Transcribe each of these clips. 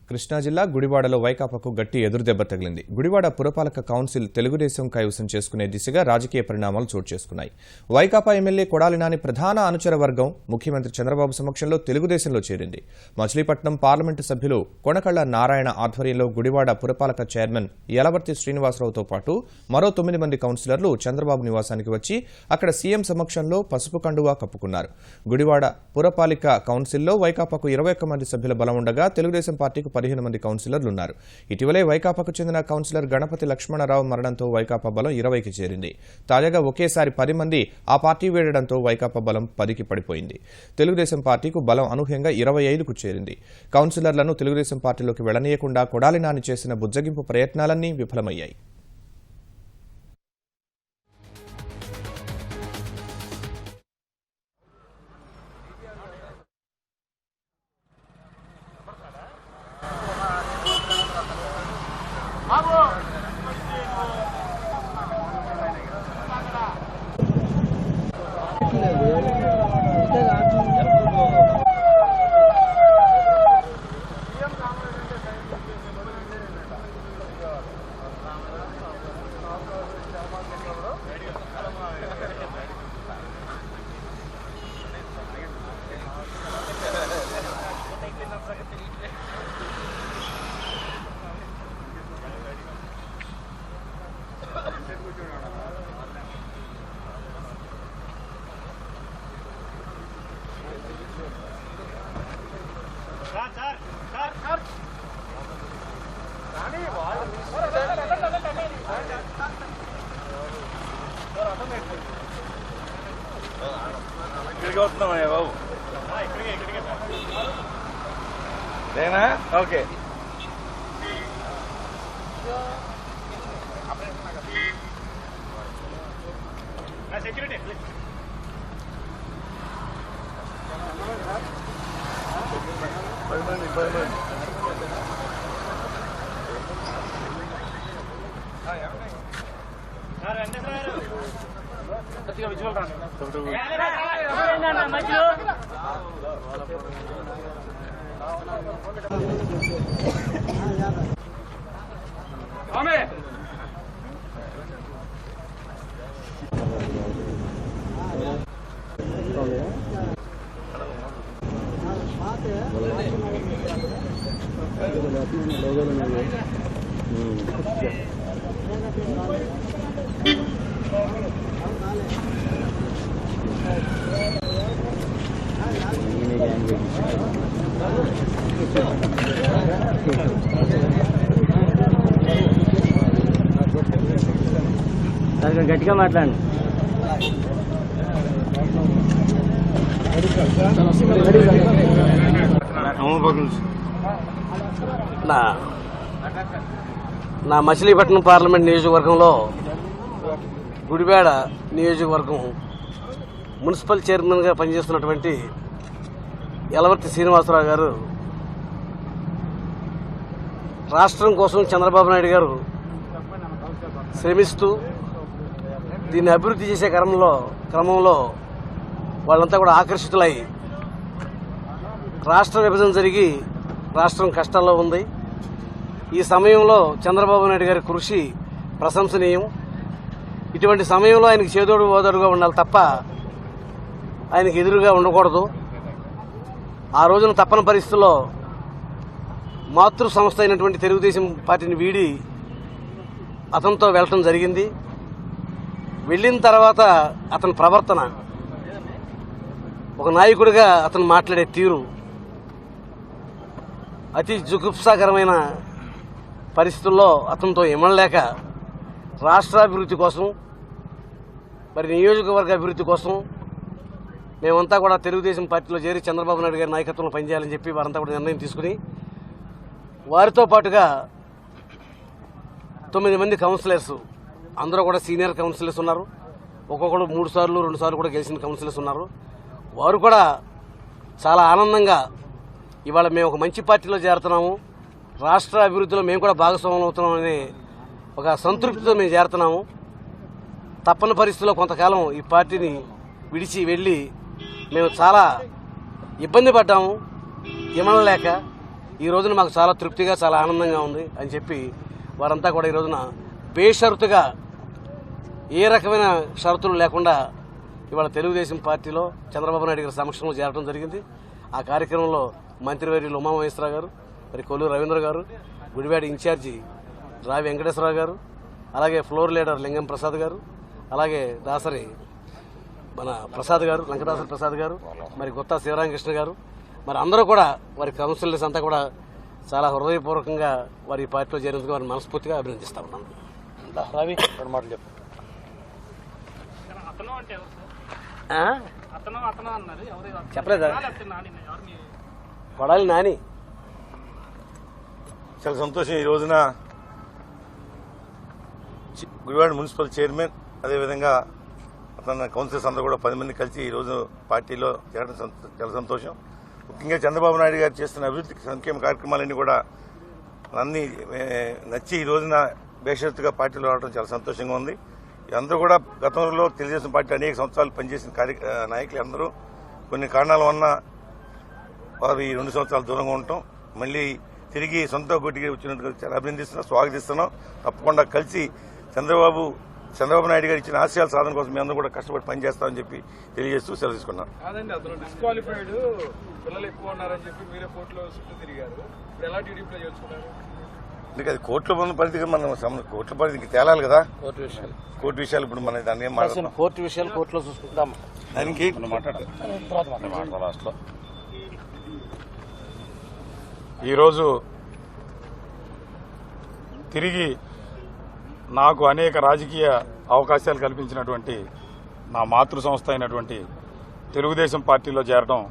కృష్ణా జిల్లా గుడివాడలో వైకాపాకు గట్టి ఎదురుదెబ్బ తగిలింది. గుడివాడ పురపాలక కౌన్సిల్ తెలుగుదేశం కైవసం చేసుకునే దిశగా రాజకీయ పరిణామాలు చోటు చేసుకున్నాయి. వైకాపా ఎమ్మెల్యే కొడాలి నాని ప్రధాన అనుచర వర్గం ముఖ్యమంత్రి చంద్రబాబు సమక్షంలో తెలుగుదేశంలో చేరింది. మచిలీపట్నం పార్లమెంటు సభ్యులు కొనకళ్ల నారాయణ ఆధ్వర్యంలో గుడివాడ పురపాలక చైర్మన్ యలవర్తి శ్రీనివాసరావుతో పాటు మరో 9 మంది కౌన్సిలర్లు చంద్రబాబు నివాసానికి వచ్చి అక్కడ సీఎం సమక్షంలో పసుపు కండువా కప్పుకున్నారు. గుడివాడ పురపాలిక కౌన్సిల్లో వైకాపాకు 21 మంది సభ్యుల బలం ఉండగా తెలుగుదేశం పార్టీకి 15 మంది కౌన్సిలర్లు ఉన్నారు. ఇటీవలే వైకాపాకు చెందిన కౌన్సిలర్ గణపతి లక్ష్మణరావు మరణంతో వైకాపా బలం 20కి చేరింది. తాజాగా ఒకేసారి 10 మంది ఆ పార్టీ వీడడంతో వైకాపా బలం 10కి పడిపోయింది. తెలుగుదేశం పార్టీకు బలం అనూహ్యంగా 25కు చేరింది. కౌన్సిలర్లను తెలుగుదేశం పార్టీలోకి వెళ్లనీయకుండా కొడాలి నాని చేసిన బుజ్జగింపు ప్రయత్నాలన్నీ విఫలమయ్యాయి. ఇక్కడికి వస్తున్నామయ్యా బాబు. నేనా ఓకే. సెక్యూరిటీ విజువల్ రాండి. గట్టిగా మాట్లాడండి. నా మచిలీపట్నం పార్లమెంట్ నియోజకవర్గంలో గుడివాడ నియోజకవర్గం మున్సిపల్ చైర్మన్గా పనిచేస్తున్నటువంటి యలవర్తి శ్రీనివాసరావు గారు రాష్ట్రం కోసం చంద్రబాబు నాయుడు గారు శ్రమిస్తూ దీన్ని అభివృద్ధి చేసే క్రమంలో వాళ్ళంతా కూడా ఆకర్షితులై రాష్ట్ర విభజన జరిగి రాష్ట్రం కష్టాల్లో ఉంది. ఈ సమయంలో చంద్రబాబు నాయుడు గారి కృషి ప్రశంసనీయం. ఇటువంటి సమయంలో ఆయనకి చేదోడు ఓదోడుగా ఉండాలి తప్ప ఆయనకి ఎదురుగా ఉండకూడదు. ఆ రోజున తప్పని పరిస్థితుల్లో మాతృ సంస్థ అయినటువంటి తెలుగుదేశం పార్టీని వీడి అతనితో వెళ్ళటం జరిగింది. వెళ్ళిన తర్వాత అతని ప్రవర్తన, ఒక నాయకుడిగా అతను మాట్లాడే తీరు అతి జుగుప్సాకరమైన పరిస్థితుల్లో అతనితో ఇమడలేక రాష్ట్రాభివృద్ధి కోసం, మరి నియోజకవర్గ అభివృద్ధి కోసం మేమంతా కూడా తెలుగుదేశం పార్టీలో చేరి చంద్రబాబు నాయుడు గారి నాయకత్వంలో పనిచేయాలని చెప్పి వారంతా కూడా నిర్ణయం తీసుకుని వారితో పాటుగా 9 మంది కౌన్సిలర్స్, అందరూ కూడా సీనియర్ కౌన్సిలర్స్ ఉన్నారు. ఒక్కొక్కరు 3 సార్లు 2 సార్లు కూడా గెలిచిన కౌన్సిలర్స్ ఉన్నారు. వారు కూడా చాలా ఆనందంగా ఇవాళ మేము ఒక మంచి పార్టీలో చేరుతున్నాము, రాష్ట్ర అభివృద్ధిలో మేము కూడా భాగస్వామ్యం అవుతున్నాం అనే ఒక సంతృప్తితో మేము చేరుతున్నాము. తప్పని పరిస్థితుల్లో కొంతకాలం ఈ పార్టీని విడిచి వెళ్ళి మేము చాలా ఇబ్బంది పడ్డాము. ఇమడలేక ఈ రోజున మాకు చాలా తృప్తిగా చాలా ఆనందంగా ఉంది అని చెప్పి వారంతా కూడా ఈ రోజున బేషరతుగా ఏ రకమైన షరతులు లేకుండా ఇవాళ తెలుగుదేశం పార్టీలో చంద్రబాబు నాయుడు గారి సమక్షంలో చేరడం జరిగింది. ఆ కార్యక్రమంలో మంత్రివర్యులు ఉమామహేశ్వరరావు గారు, మరి కొల్లూరు రవీంద్ర గారు, గుడివాడ ఇన్ఛార్జి రావి వెంకటేశ్వరరావు గారు, అలాగే ఫ్లోర్ లీడర్ లింగం ప్రసాద్ గారు, అలాగే దాసరి మన ప్రసాద్ గారు, లంకదాసరి ప్రసాద్ గారు, మరి గుత్తా శివరామకృష్ణ గారు, మరి అందరూ కూడా వారి కౌన్సిలర్స్ అంతా కూడా చాలా హృదయపూర్వకంగా వారి పార్టీలో చేరేందుకు వారిని మనస్ఫూర్తిగా అభినందిస్తా ఉన్నాను. రవి మాటలు చెప్పు. చెప్పలేదా? కొడాలి నాని. చాలా సంతోషం. ఈ రోజున గుడివాడ మున్సిపల్ చైర్మన్ అదేవిధంగా అతను కౌన్సిలర్స్ అందరూ కూడా 10 మంది కలిసి ఈ రోజు పార్టీలో చేరడం చాలా సంతోషం. ముఖ్యంగా చంద్రబాబు నాయుడు గారు చేస్తున్న అభివృద్ధి సంక్షేమ కార్యక్రమాలన్నీ కూడా అన్ని నచ్చి ఈ రోజున బేషరతుగా పార్టీలో రావడం చాలా సంతోషంగా ఉంది. అందరూ కూడా గతంలో తెలుగుదేశం పార్టీ అనేక సంవత్సరాలు పనిచేసిన నాయకులు అందరూ కొన్ని కారణాల వలన వారు ఈ 2 సంవత్సరాలు దూరంగా ఉండటం, మళ్లీ తిరిగి సొంత గొట్టికి వచ్చినట్టుగా చాలా అభినందిస్తున్నాం, స్వాగతిస్తున్నాం. తప్పకుండా కలిసి చంద్రబాబు నాయుడు గారు ఇచ్చిన ఆశయాల సాధన కోసం మీ అందరూ కూడా కష్టపడి పనిచేస్తామని చెప్పి తెలియజేస్తూ సెలవు తీసుకున్నాం. కాదండి, అతను డిస్క్వాలిఫైడ్, పిల్లలు ఎక్కువ ఉన్నారని చెప్పి మీరే కోర్టులో చుట్టూ తిరిగారు. ఇప్పుడు ఎలా టీడీపీలో చేర్చుకున్నారు? అందుకే అది కోర్టులో ఉన్న పరిధిగా మనం కోర్టుల పరిధికి తేలాలి కదా. కోర్టు విషయాలు ఇప్పుడు మన దాన్ని ఏం మాట్లాడుతున్నాం. కోర్టు విషయాలు కోర్టులో చూసుకుంటాం. దానికి ఈరోజు తిరిగి నాకు అనేక రాజకీయ అవకాశాలు కల్పించినటువంటి నా మాతృ సంస్థ అయినటువంటి తెలుగుదేశం పార్టీలో చేరడం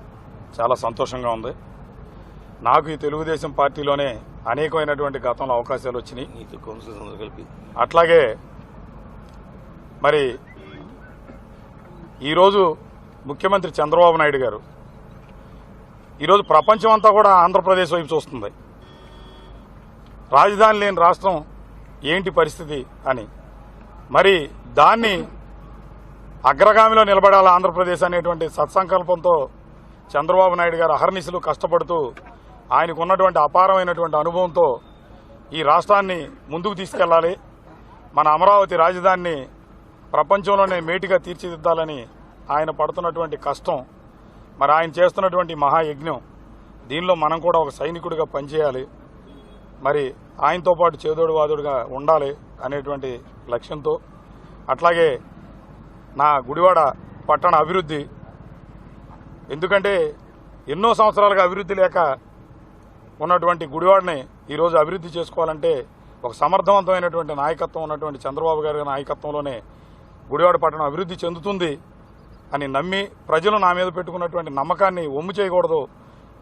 చాలా సంతోషంగా ఉంది. నాకు ఈ తెలుగుదేశం పార్టీలోనే అనేకమైనటువంటి గతంలో అవకాశాలు వచ్చినాయి. అట్లాగే మరి ఈరోజు ముఖ్యమంత్రి చంద్రబాబు నాయుడు గారు ఈరోజు ప్రపంచం అంతా కూడా ఆంధ్రప్రదేశ్ వైపు చూస్తుంది. రాజధాని లేని రాష్ట్రం ఏంటి పరిస్థితి అని, మరి దాన్ని అగ్రగామిలో నిలబడాల ఆంధ్రప్రదేశ్ అనేటువంటి సత్సంకల్పంతో చంద్రబాబు నాయుడు గారు అహర్నిశలు కష్టపడుతూ ఆయనకు ఉన్నటువంటి అపారమైనటువంటి అనుభవంతో ఈ రాష్ట్రాన్ని ముందుకు తీసుకెళ్లాలి, మన అమరావతి రాజధానిని ప్రపంచంలోనే మేటిగా తీర్చిదిద్దాలని ఆయన పడుతున్నటువంటి కష్టం, మరి ఆయన చేస్తున్నటువంటి మహాయజ్ఞం, దీనిలో మనం కూడా ఒక సైనికుడిగా పనిచేయాలి, మరి ఆయనతో పాటు చేదోడు వాదోడుగా ఉండాలి అనేటువంటి లక్ష్యంతో, అట్లాగే నా గుడివాడ పట్టణ అభివృద్ధి, ఎందుకంటే ఎన్నో సంవత్సరాలుగా అభివృద్ధి లేక ఉన్నటువంటి గుడివాడని ఈరోజు అభివృద్ధి చేసుకోవాలంటే ఒక సమర్థవంతమైనటువంటి నాయకత్వం ఉన్నటువంటి చంద్రబాబు గారి నాయకత్వంలోనే గుడివాడ పట్టణం అభివృద్ధి చెందుతుంది అని నమ్మి ప్రజలు నా మీద పెట్టుకున్నటువంటి నమ్మకాన్ని ఒమ్ము చేయకూడదు,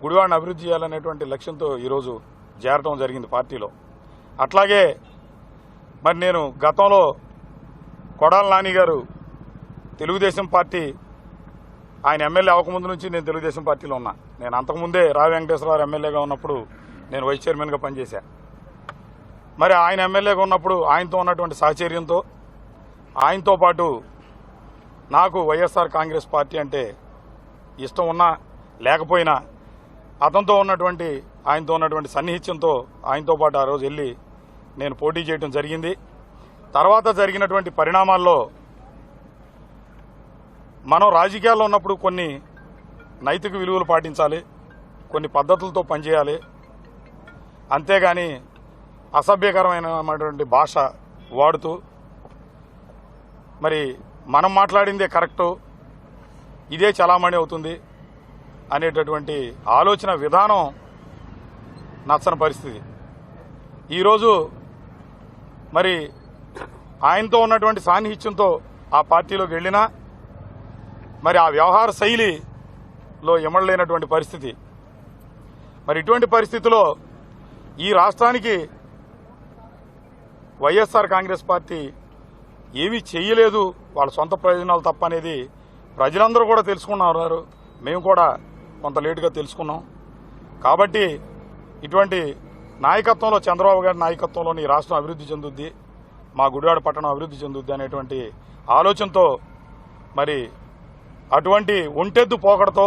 గుడివాడని అభివృద్ధి చేయాలనేటువంటి లక్ష్యంతో ఈరోజు చేరడం జరిగింది పార్టీలో. అట్లాగే మరి నేను గతంలో కొడాలి నాని గారు తెలుగుదేశం పార్టీ ఆయన ఎమ్మెల్యే అవ్వకముందు నుంచి నేను తెలుగుదేశం పార్టీలో ఉన్నా. నేను అంతకుముందే రావి వెంకటేశ్వరరావు ఎమ్మెల్యేగా ఉన్నప్పుడు నేను వైస్ చైర్మన్గా పనిచేశా. మరి ఆయన ఎమ్మెల్యేగా ఉన్నప్పుడు ఆయనతో ఉన్నటువంటి సహచర్యంతో, ఆయనతో పాటు నాకు వైఎస్ఆర్ కాంగ్రెస్ పార్టీ అంటే ఇష్టం ఉన్నా లేకపోయినా అతనితో ఉన్నటువంటి ఆయనతో ఉన్నటువంటి సన్నిహిత్యంతో ఆయనతో పాటు ఆ రోజు వెళ్ళి నేను పోటీ చేయడం జరిగింది. తర్వాత జరిగినటువంటి పరిణామాల్లో మనం రాజకీయాల్లో ఉన్నప్పుడు కొన్ని నైతిక విలువలు పాటించాలి, కొన్ని పద్ధతులతో పనిచేయాలి, అంతేగాని అసభ్యకరమైనటువంటి భాష వాడుతూ మరి మనం మాట్లాడిందే కరెక్టు, ఇదే చలామణి అవుతుంది అనేటటువంటి ఆలోచన విధానం నచ్చని పరిస్థితి. ఈరోజు మరి ఆయనతో ఉన్నటువంటి సాన్నిహిత్యంతో ఆ పార్టీలోకి వెళ్ళినా మరి ఆ వ్యవహార శైలిలో ఇమడలేనటువంటి పరిస్థితి. మరి ఇటువంటి పరిస్థితిలో ఈ రాష్ట్రానికి వైఎస్ఆర్ కాంగ్రెస్ పార్టీ ఏమీ చేయలేదు, వాళ్ళ సొంత ప్రయోజనాలు తప్ప అనేది ప్రజలందరూ కూడా తెలుసుకున్నారు, మేము కూడా కొంత లేటుగా తెలుసుకున్నాం. కాబట్టి ఇటువంటి నాయకత్వంలో చంద్రబాబు గారి నాయకత్వంలోని ఈ రాష్ట్రం అభివృద్ధి చెందుద్ది, మా గుడివాడ పట్టణం అభివృద్ధి చెందుద్ది అనేటువంటి ఆలోచనతో మరి అటువంటి ఒంటెద్దు పోకడతో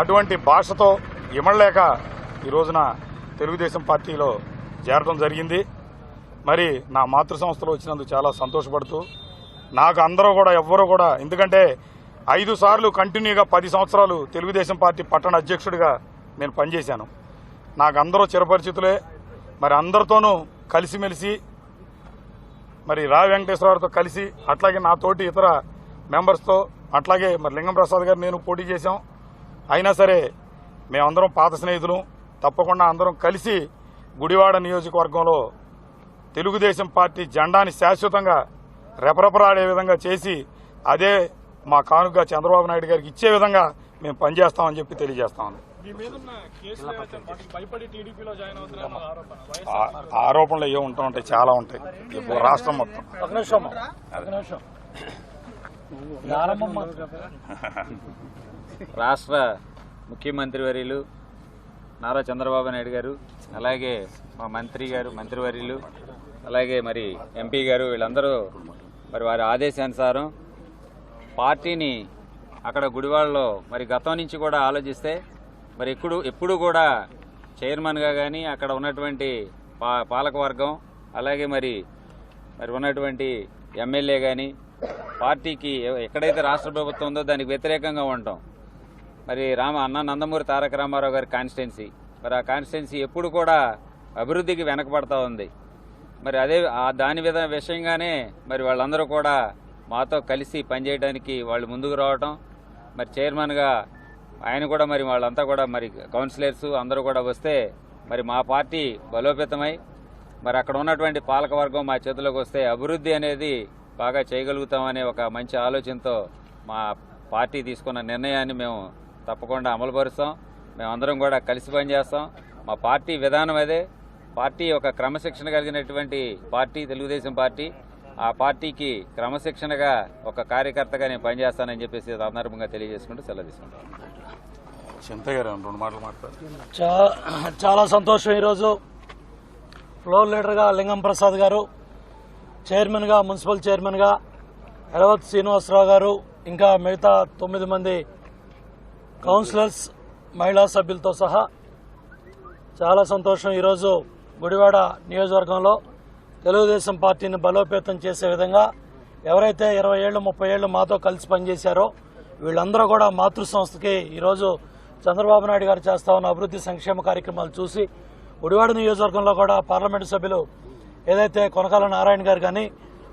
అటువంటి భాషతో ఇమడలేక ఈ రోజున తెలుగుదేశం పార్టీలో చేరడం జరిగింది. మరి నా మాతృ సంస్థలో వచ్చినందుకు చాలా సంతోషపడుతూ నాకు అందరూ కూడా ఎవ్వరూ కూడా, ఎందుకంటే 5 సార్లు కంటిన్యూగా 10 సంవత్సరాలు తెలుగుదేశం పార్టీ పట్టణ అధ్యక్షుడిగా నేను పనిచేశాను. నాకు అందరూ చిరపరిచితులే. మరి అందరితోనూ కలిసిమెలిసి మరి రావి వెంకటేశ్వరరావుతో కలిసి, అట్లాగే నాతోటి ఇతర మెంబర్స్తో, అట్లాగే మరి లింగం ప్రసాద్ గారు నేను పోటీ చేశాం. అయినా సరే మేమందరం పాత స్నేహితులు. తప్పకుండా అందరం కలిసి గుడివాడ నియోజకవర్గంలో తెలుగుదేశం పార్టీ జెండాని శాశ్వతంగా రెపరెపలాడే విధంగా చేసి అదే మా కానుకగా చంద్రబాబు నాయుడు గారికి ఇచ్చే విధంగా మేము పనిచేస్తామని చెప్పి తెలియజేస్తామని. ఆరోపణలు ఏ ఉంటా ఉంటాయి, చాలా ఉంటాయి. ఇప్పుడు రాష్ట్రం మొత్తం రాష్ట్ర ముఖ్యమంత్రి వర్యులు నారా చంద్రబాబు నాయుడు గారు, అలాగే మా మంత్రివర్యులు, అలాగే మరి ఎంపీ గారు, వీళ్ళందరూ మరి వారి ఆదేశానుసారం పార్టీని అక్కడ గుడివాడలో మరి గతం నుంచి కూడా ఆలోచిస్తే మరి ఎప్పుడు కూడా చైర్మన్గా కానీ అక్కడ ఉన్నటువంటి పాలకవర్గం, అలాగే మరి ఉన్నటువంటి ఎమ్మెల్యే కానీ పార్టీకి ఎక్కడైతే రాష్ట్ర ప్రభుత్వం ఉందో దానికి వ్యతిరేకంగా ఉంటాం. మరి నందమూరి తారక రామారావు గారి కాన్స్టిట్యున్సీ, మరి ఆ కాన్స్టిట్యున్సీ ఎప్పుడు కూడా అభివృద్ధికి వెనకబడతా ఉంది. మరి అదే దాని విషయంగానే మరి వాళ్ళందరూ కూడా మాతో కలిసి పనిచేయడానికి వాళ్ళు ముందుకు రావటం, మరి చైర్మన్గా ఆయన కూడా మరి వాళ్ళంతా కూడా మరి కౌన్సిలర్స్ అందరూ కూడా వస్తే మరి మా పార్టీ బలోపేతమై మరి అక్కడ ఉన్నటువంటి పాలకవర్గం మా చేతిలోకి వస్తే అభివృద్ధి అనేది బాగా చేయగలుగుతామనే ఒక మంచి ఆలోచనతో మా పార్టీ తీసుకున్న నిర్ణయాన్ని మేము తప్పకుండా అమలుపరుస్తాం. మేమందరం కూడా కలిసి పనిచేస్తాం. మా పార్టీ విధానం అదే. పార్టీ ఒక క్రమశిక్షణ కలిగినటువంటి పార్టీ తెలుగుదేశం పార్టీ. ఆ పార్టీకి క్రమశిక్షణగా ఒక కార్యకర్తగా నేను పనిచేస్తానని చెప్పేసి సందర్భంగా తెలియజేసుకుంటూ సెలవు తీసుకుంటాను. చాలా సంతోషం. ఈరోజు ఫ్లోర్ లీడర్గా లింగం ప్రసాద్ గారు, చైర్మన్గా మున్సిపల్ చైర్మన్గా ఎలవత్ శ్రీనివాసరావు గారు, ఇంకా మిగతా 9 మంది కౌన్సిలర్స్, మహిళా సభ్యులతో సహా చాలా సంతోషం. ఈరోజు గుడివాడ నియోజకవర్గంలో తెలుగుదేశం పార్టీని బలోపేతం చేసే విధంగా ఎవరైతే 20 ఏళ్ళు 30 ఏళ్ళు మాతో కలిసి పనిచేశారో వీళ్ళందరూ కూడా మాతృ సంస్థకి ఈరోజు చంద్రబాబు నాయుడు గారు చేస్తా ఉన్న అభివృద్ధి సంక్షేమ కార్యక్రమాలు చూసి గుడివాడ నియోజకవర్గంలో కూడా పార్లమెంటు సభ్యులు ఏదైతే కొనకాల నారాయణ గారు కానీ,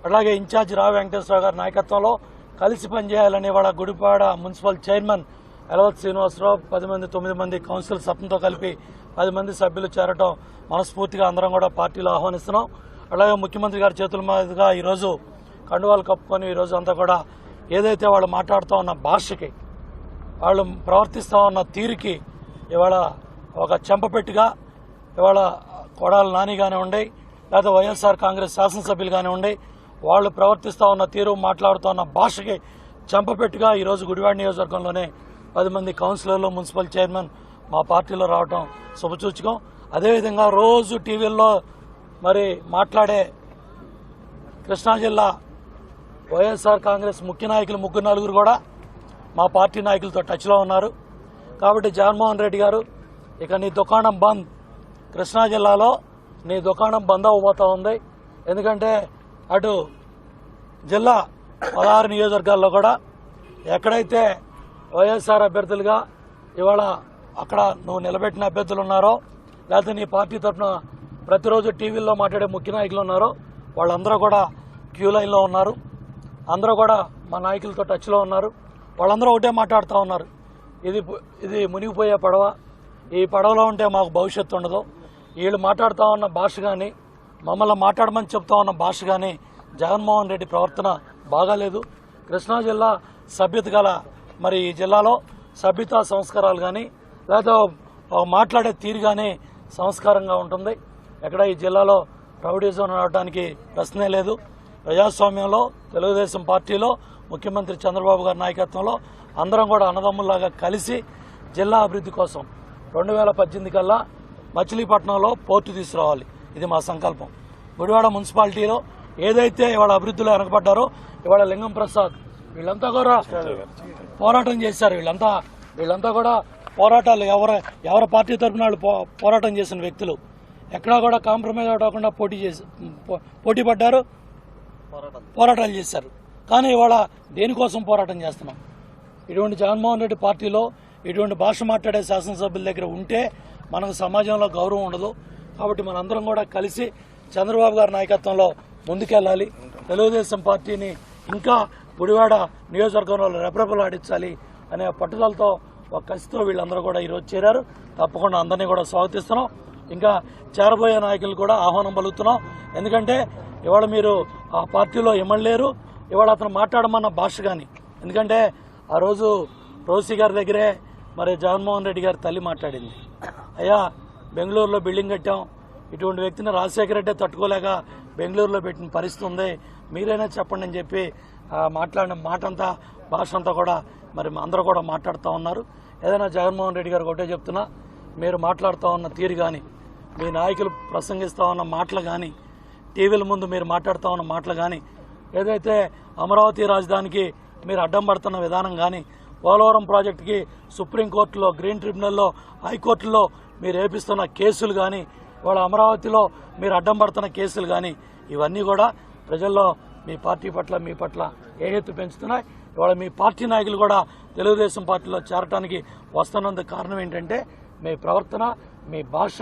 అలాగే ఇన్ఛార్జ్ రావి వెంకటేశ్వరరావు గారి నాయకత్వంలో కలిసి పనిచేయాలని వాళ్ళ గుడివాడ మున్సిపల్ చైర్మన్ ఎలవత్ శ్రీనివాసరావు 9 మంది కౌన్సిల్ సభ్యులతో కలిపి 10 మంది సభ్యులు చేరటం మనస్ఫూర్తిగా అందరం కూడా పార్టీలో ఆహ్వానిస్తున్నాం. అలాగే ముఖ్యమంత్రి గారి చేతుల మీదుగా ఈరోజు కండువాలు కప్పుకొని ఈరోజు అంతా కూడా ఏదైతే వాళ్ళు మాట్లాడుతూ ఉన్న భాషకి, వాళ్ళు ప్రవర్తిస్తూ ఉన్న తీరుకి ఇవాళ ఒక చెంపపెట్టిగా ఇవాళ కొడాలి నాని కానివ్వండి, లేదా వైఎస్ఆర్ కాంగ్రెస్ శాసనసభ్యులు కానివ్వండి, వాళ్ళు ప్రవర్తిస్తూ ఉన్న తీరు, మాట్లాడుతూ ఉన్న భాషకి చెంపపెట్టిగా ఈరోజు గుడివాడ నియోజకవర్గంలోనే 10 మంది కౌన్సిలర్లు, మున్సిపల్ చైర్మన్ మా పార్టీలో రావటం శుభసూచకం. అదేవిధంగా రోజు టీవీల్లో మరి మాట్లాడే కృష్ణా జిల్లా వైఎస్ఆర్ కాంగ్రెస్ ముఖ్య నాయకులు 3-4 కూడా మా పార్టీ నాయకులతో టచ్లో ఉన్నారు. కాబట్టి జగన్మోహన్ రెడ్డి గారు, ఇక నీ దుకాణం బంద్, కృష్ణా జిల్లాలో నీ దుకాణం బంద్ అవ్వబోతా ఉంది. ఎందుకంటే అటు జిల్లా 16 నియోజకవర్గాల్లో కూడా ఎక్కడైతే వైఎస్ఆర్ అభ్యర్థులుగా ఇవాళ అక్కడ నువ్వు నిలబెట్టిన అభ్యర్థులు ఉన్నారో, లేకపోతే నీ పార్టీ తరఫున ప్రతిరోజు టీవీల్లో మాట్లాడే ముఖ్య నాయకులు ఉన్నారో వాళ్ళందరూ కూడా క్యూ లైన్లో ఉన్నారు. అందరూ కూడా మా నాయకులతో టచ్లో ఉన్నారు. వాళ్ళందరూ ఒకటే మాట్లాడుతూ ఉన్నారు, ఇది మునిగిపోయే పడవ, ఈ పడవలో ఉంటే మాకు భవిష్యత్తు ఉండదు. వీళ్ళు మాట్లాడుతూ ఉన్న భాష కానీ, మమ్మల్ని మాట్లాడమని చెప్తా ఉన్న భాష కానీ జగన్మోహన్ రెడ్డి ప్రవర్తన బాగాలేదు. కృష్ణా జిల్లా సభ్యత గల మరి ఈ జిల్లాలో సభ్యతా సంస్కారాలు కానీ, లేదా మాట్లాడే తీరు కానీ సంస్కారంగా ఉంటుంది. ఎక్కడ ఈ జిల్లాలో రౌడీజం రావడానికి ప్రశ్నే లేదు. ప్రజాస్వామ్యంలో తెలుగుదేశం పార్టీలో ముఖ్యమంత్రి చంద్రబాబు గారి నాయకత్వంలో అందరం కూడా అన్నదమ్ముల్లాగా కలిసి జిల్లా అభివృద్ధి కోసం 2018 కల్లా మచిలీపట్నంలో పోర్టు తీసుకురావాలి. ఇది మా సంకల్పం. గుడివాడ మున్సిపాలిటీలో ఏదైతే ఇవాళ అభివృద్ధిలో వెనకబడ్డారో ఇవాళ లింగం ప్రసాద్ వీళ్ళంతా కూడా పోరాటం చేశారు. వీళ్ళంతా కూడా పోరాటాలు ఎవరి పార్టీ తరఫున వాళ్ళు పోరాటం చేసిన వ్యక్తులు ఎక్కడా కూడా కాంప్రమైజ్ అవ్వకుండా పోటీ పడ్డారు, పోరాటాలు చేశారు. కానీ ఇవాళ దేనికోసం పోరాటం చేస్తున్నాం? ఇటువంటి జగన్మోహన్ రెడ్డి పార్టీలో ఇటువంటి భాష మాట్లాడే శాసనసభ్యుల దగ్గర ఉంటే మనకు సమాజంలో గౌరవం ఉండదు. కాబట్టి మనందరం కూడా కలిసి చంద్రబాబు గారి నాయకత్వంలో ముందుకెళ్లాలి. తెలుగుదేశం పార్టీని ఇంకా గుడివాడ నియోజకవర్గంలో రెపరెపలాడించాలి అనే పట్టుదలతో ఒక కసితో వీళ్ళందరూ కూడా ఈరోజు చేరారు. తప్పకుండా అందరినీ కూడా స్వాగతిస్తున్నాం. ఇంకా చేరబోయే నాయకులు కూడా ఆహ్వానం పలుకుతున్నాం. ఎందుకంటే ఇవాళ మీరు ఆ పార్టీలో ఎమ్మెల్యేరు, ఇవాళ అతను మాట్లాడమన్న భాష కానీ, ఎందుకంటే ఆ రోజు రోసి గారి దగ్గరే మరి జగన్మోహన్ రెడ్డి గారి తల్లి మాట్లాడింది, అయ్యా బెంగళూరులో బిల్డింగ్ కట్టాం, ఇటువంటి వ్యక్తిని రాజశేఖర రెడ్డి తట్టుకోలేక బెంగళూరులో పెట్టిన పరిస్థితి ఉంది, మీరైనా చెప్పండి అని చెప్పి మాట్లాడిన మాట అంతా భాష అంతా కూడా మరి అందరూ కూడా మాట్లాడుతూ ఉన్నారు. ఏదైనా జగన్మోహన్ రెడ్డి గారు ఒకటే చెప్తున్నా, మీరు మాట్లాడుతూ ఉన్న తీరు కానీ, మీ నాయకులు ప్రసంగిస్తూ ఉన్న మాటలు కానీ, టీవీల ముందు మీరు మాట్లాడుతూ ఉన్న మాటలు కానీ, ఏదైతే అమరావతి రాజధానికి మీరు అడ్డం పడుతున్న విధానం కానీ, పోలవరం ప్రాజెక్టుకి సుప్రీంకోర్టులో, గ్రీన్ ట్రిబ్యునల్లో, హైకోర్టులో మీరు ఏపిస్తున్న కేసులు కానీ, ఇవాళ అమరావతిలో మీరు అడ్డం పడుతున్న కేసులు కానీ, ఇవన్నీ కూడా ప్రజల్లో మీ పార్టీ పట్ల మీ పట్ల ఏహెత్తు పెంచుతున్నాయి. ఇవాళ మీ పార్టీ నాయకులు కూడా తెలుగుదేశం పార్టీలో చేరటానికి వస్తున్నందుకు కారణం ఏంటంటే మీ ప్రవర్తన, మీ భాష,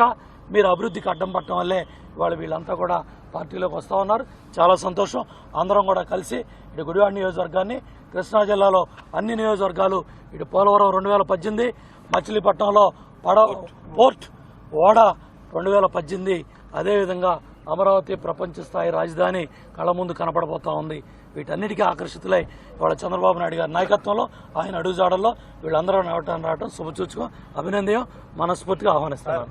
మీరు అభివృద్ధికి అడ్డం పట్టడం వల్లే ఇవాళ వీళ్ళంతా కూడా పార్టీలోకి వస్తూ ఉన్నారు. చాలా సంతోషం. అందరం కూడా కలిసి ఇటు గుడివాడ నియోజకవర్గాన్ని, కృష్ణా జిల్లాలో అన్ని నియోజకవర్గాలు, ఇటు పోలవరం 2018, మచిలీపట్నంలో పోర్ట్ ఓడ 2018, అదేవిధంగా అమరావతి ప్రపంచ స్థాయి రాజధాని కళ్ళ ముందు కనపడబోతా ఉంది. వీటన్నిటికీ ఆకర్షితులై ఇవాళ చంద్రబాబు నాయుడు గారి నాయకత్వంలో, ఆయన అడుగుజాడల్లో వీళ్ళందరూ రావటం శుభసూచకం, అభినందనం, మనస్ఫూర్తిగా ఆహ్వానిస్తున్నారు.